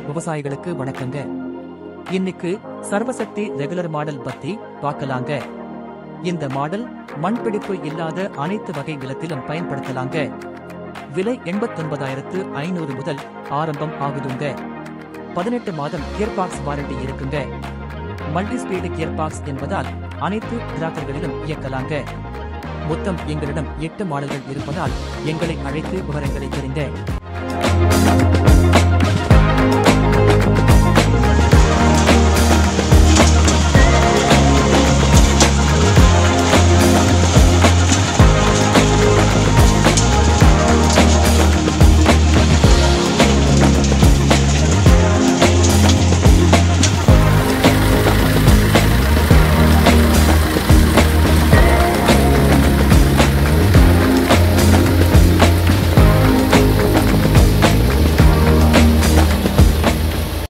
விவசாயிகளுக்கு வணக்கங்க. இன்னைக்கு சர்வசக்தி ரெகுலர் மாடல் பத்தி பார்க்கலாங்க. இந்த மாடல் மண்பிடிப்பு இல்லாத அனைத்து வகை நிலத்திலும் பயன்படுத்தலாங்க. விலை 89,500 முதல் ஆரம்பம் ஆகுதுங்க. 18 மாதம் கியர்பாக்ஸ் வாரண்டி இருக்குங்க. மல்டி ஸ்பீடு கியர்பாக்ஸ் என்பதால் அனைத்து டிராக்டர்களிலும் இயக்கலாங்க. மொத்தம் எங்களிடம் 8 மாடல்கள் இருப்பதால் எங்களை அழைத்து விவரங்களை தெரிந்த